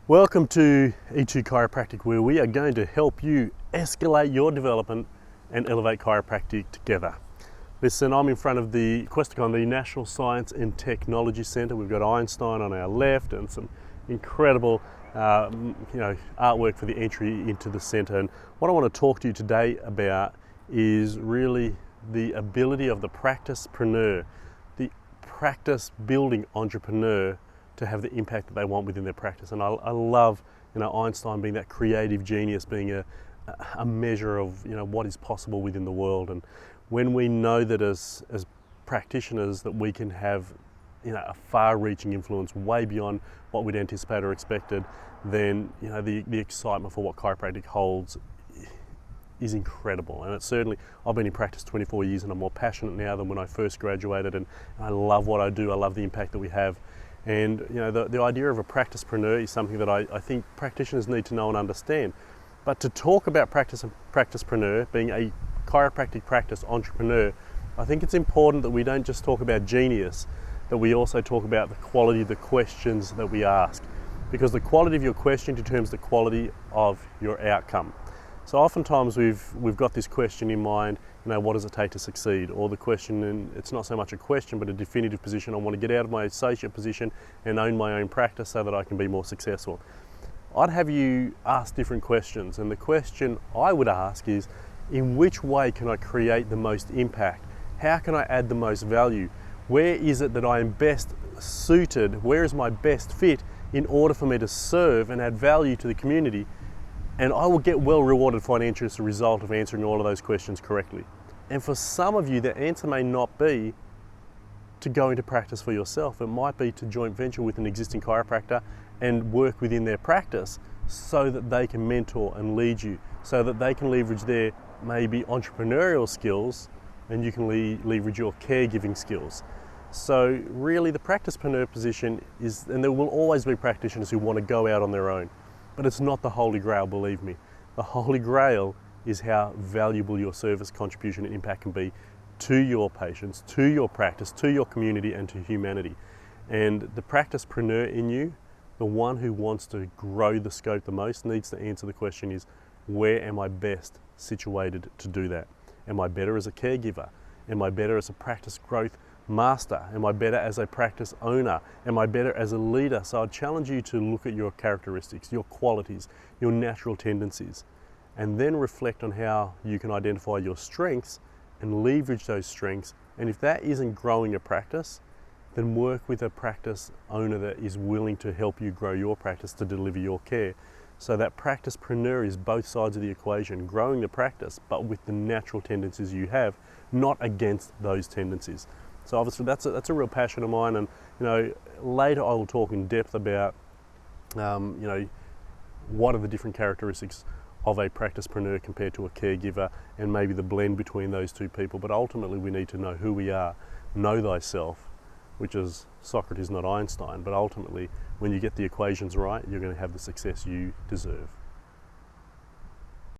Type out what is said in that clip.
Welcome to Ep2 Chiropractic, where we are going to help you escalate your development and elevate chiropractic together. Listen, I'm in front of the Questacon, the National Science and Technology Centre. We've got Einstein on our left and some incredible artwork for the entry into the centre. And what I want to talk to you today about is really the ability of the practicepreneur, the practice building entrepreneur, to have the impact that they want within their practice. And I love Einstein being that creative genius, being a measure of what is possible within the world. And when we know that as practitioners that we can have a far-reaching influence way beyond what we'd anticipate or expected, then the excitement for what chiropractic holds is incredible. And it's certainly, I've been in practice 24 years and I'm more passionate now than when I first graduated, and I love what I do. I love the impact that we have. And the idea of a practicepreneur is something that I think practitioners need to know and understand. But to talk about practicepreneur, being a chiropractic practice entrepreneur, I think it's important that we don't just talk about genius, that we also talk about the quality of the questions that we ask. Because the quality of your question determines the quality of your outcome. So oftentimes we've got this question in mind, what does it take to succeed? Or the question, and it's not so much a question, but a definitive position. I want to get out of my associate position and own my own practice so that I can be more successful. I'd have you ask different questions. And the question I would ask is, in which way can I create the most impact? How can I add the most value? Where is it that I am best suited? Where is my best fit in order for me to serve and add value to the community? And I will get well rewarded financially as a result of answering all of those questions correctly. And for some of you, the answer may not be to go into practice for yourself. It might be to joint venture with an existing chiropractor and work within their practice so that they can mentor and lead you, so that they can leverage their maybe entrepreneurial skills and you can leverage your caregiving skills. So really the practicepreneur position is, and there will always be practitioners who want to go out on their own, but it's not the Holy Grail, believe me. The Holy Grail is how valuable your service, contribution and impact can be to your patients, to your practice, to your community and to humanity. And the practicepreneur in you, the one who wants to grow the scope the most, needs to answer the question is, where am I best situated to do that? Am I better as a caregiver? Am I better as a practice growth master? Am I better as a practice owner? Am I better as a leader? So I'd challenge you to look at your characteristics, your qualities, your natural tendencies, and then reflect on how you can identify your strengths and leverage those strengths. And if that isn't growing a practice, then work with a practice owner that is willing to help you grow your practice to deliver your care. So that practicepreneur is both sides of the equation, growing the practice, but with the natural tendencies you have, not against those tendencies. So obviously that's a real passion of mine, and later I will talk in depth about what are the different characteristics of a practicepreneur compared to a caregiver, and maybe the blend between those two people. But ultimately we need to know who we are, know thyself, which is Socrates, not Einstein. But ultimately when you get the equations right, you're going to have the success you deserve.